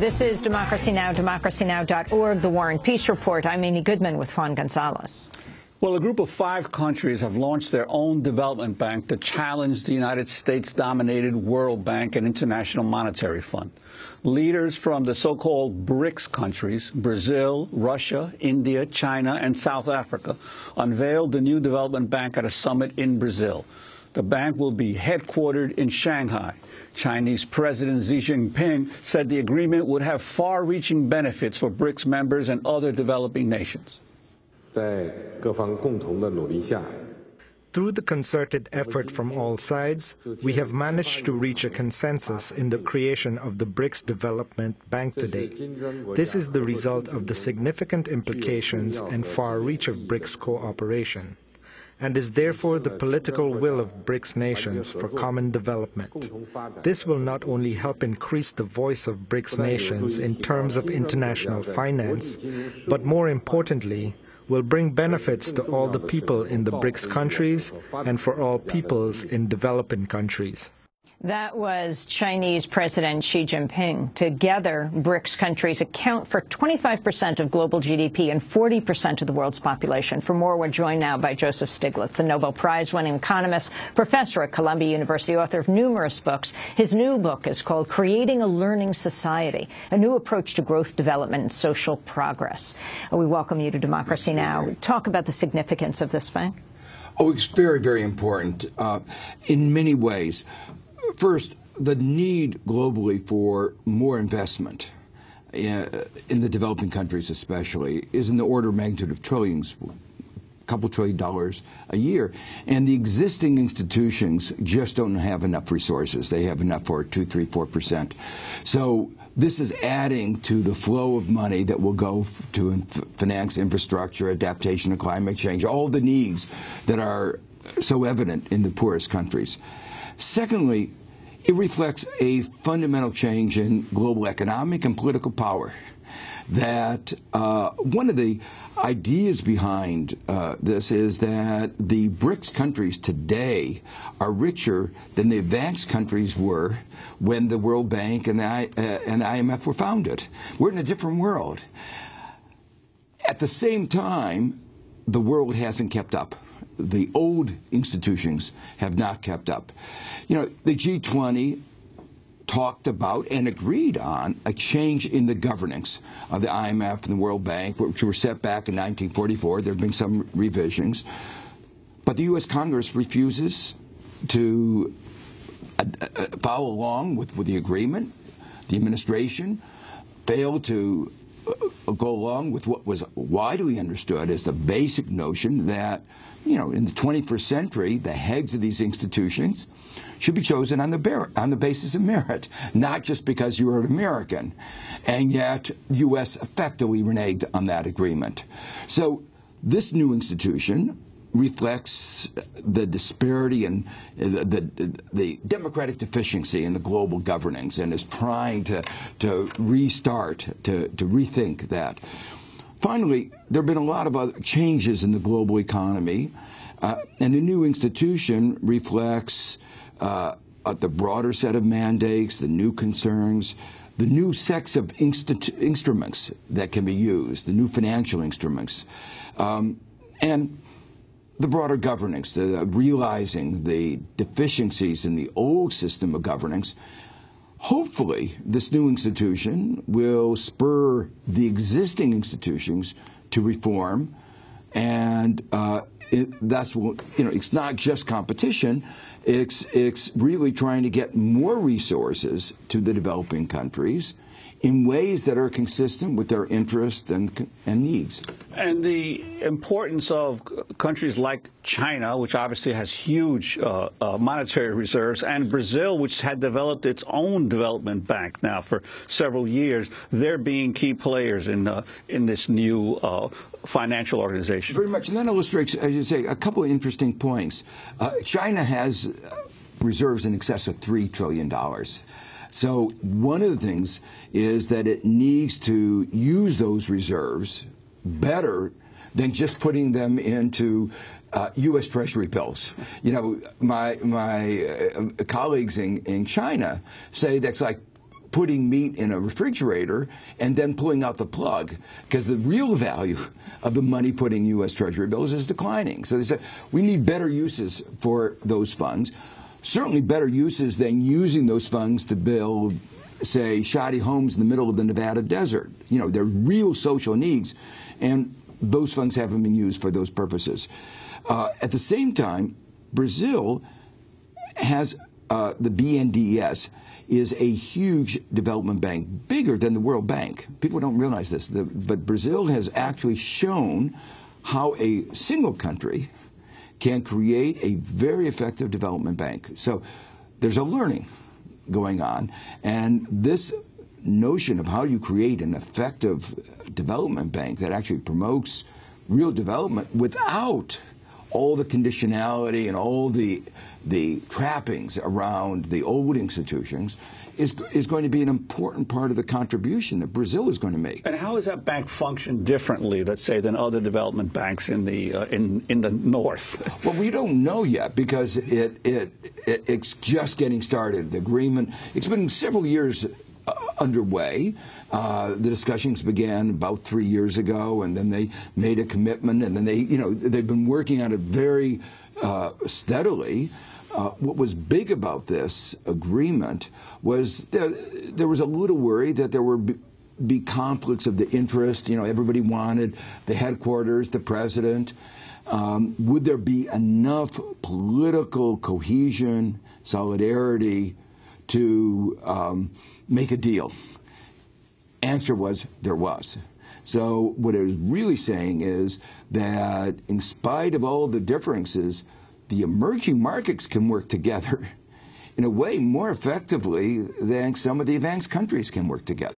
This is Democracy Now!, democracynow.org, The War and Peace Report. I'm Amy Goodman with Juan Gonzalez. Well, a group of 5 countries have launched their own development bank to challenge the United States-dominated World Bank and International Monetary Fund. Leaders from the so-called BRICS countries, Brazil, Russia, India, China, and South Africa, unveiled the new development bank at a summit in Brazil. The bank will be headquartered in Shanghai. Chinese President Xi Jinping said the agreement would have far-reaching benefits for BRICS members and other developing nations. Through the concerted effort from all sides, we have managed to reach a consensus in the creation of the BRICS Development Bank today. This is the result of the significant implications and far reach of BRICS cooperation, and is therefore the political will of BRICS nations for common development. This will not only help increase the voice of BRICS nations in terms of international finance, but more importantly, will bring benefits to all the people in the BRICS countries and for all peoples in developing countries. That was Chinese President Xi Jinping. Together, BRICS countries account for 25% of global GDP and 40% of the world's population. For more, we're joined now by Joseph Stiglitz, the Nobel Prize-winning economist, professor at Columbia University, author of numerous books. His new book is called Creating a Learning Society, a new approach to growth, development, and social progress. We welcome you to Democracy Now! Talk about the significance of this bank. Oh, it's very, very important in many ways. First, the need globally for more investment in the developing countries especially is in the order of magnitude of trillions, a couple $1 trillion a year. And the existing institutions just don't have enough resources. They have enough for 2, 3, 4%. So this is adding to the flow of money that will go to finance infrastructure, adaptation to climate change, all the needs that are so evident in the poorest countries. Secondly, it reflects a fundamental change in global economic and political power. That one of the ideas behind this is that the BRICS countries today are richer than the advanced countries were when the World Bank and the IMF were founded. We're in a different world. At the same time, the world hasn't kept up. The old institutions have not kept up. You know, the G20 talked about and agreed on a change in the governance of the IMF and the World Bank, which were set back in 1944. There have been some revisions. But the U.S. Congress refuses to follow along with the agreement. The administration failed to go along with what was widely understood as the basic notion that, you know, in the 21st century, the heads of these institutions should be chosen on the basis of merit, not just because you are an American. And yet, the U.S. effectively reneged on that agreement. So this new institution reflects the disparity and the democratic deficiency in the global governance, and is trying to restart, to rethink that. Finally, there have been a lot of other changes in the global economy, and the new institution reflects the broader set of mandates, the new concerns, the new sets of instruments that can be used, the new financial instruments, and the broader governance, realizing the deficiencies in the old system of governance. Hopefully, this new institution will spur the existing institutions to reform, and that's what, you know, it's not just competition. It's really trying to get more resources to the developing countries in ways that are consistent with their interests and needs. And the importance of countries like China, which obviously has huge monetary reserves, and Brazil, which had developed its own development bank now for several years, they're being key players in this new financial organization. Very much, and that illustrates, as you say, a couple of interesting points. China has reserves in excess of $3 trillion. So one of the things is that it needs to use those reserves better than just putting them into U.S. Treasury bills. You know, my colleagues in China say that's like putting meat in a refrigerator and then pulling out the plug, because the real value of the money put in U.S. Treasury bills is declining. So they said we need better uses for those funds, certainly better uses than using those funds to build, say, shoddy homes in the middle of the Nevada desert. You know, they're real social needs, and those funds haven't been used for those purposes. At the same time, Brazil has the BNDES is a huge development bank, bigger than the World Bank. People don't realize this, but Brazil has actually shown how a single country can create a very effective development bank. So there's a learning going on, and this notion of how you create an effective development bank that actually promotes real development without all the conditionality and all the trappings around the old institutions is going to be an important part of the contribution that Brazil is going to make. And how does that bank function differently, let's say, than other development banks in the north? Well, we don't know yet, because it's just getting started. The agreement, it's been several years underway. The discussions began about 3 years ago, and then they made a commitment, and then they've been working on it very steadily. What was big about this agreement was there was a little worry that there would be conflicts of the interest. You know, everybody wanted the headquarters, the president. Would there be enough political cohesion, solidarity to make a deal? Answer was there was. So what it was really saying is that in spite of all the differences, the emerging markets can work together in a way more effectively than some of the advanced countries can work together.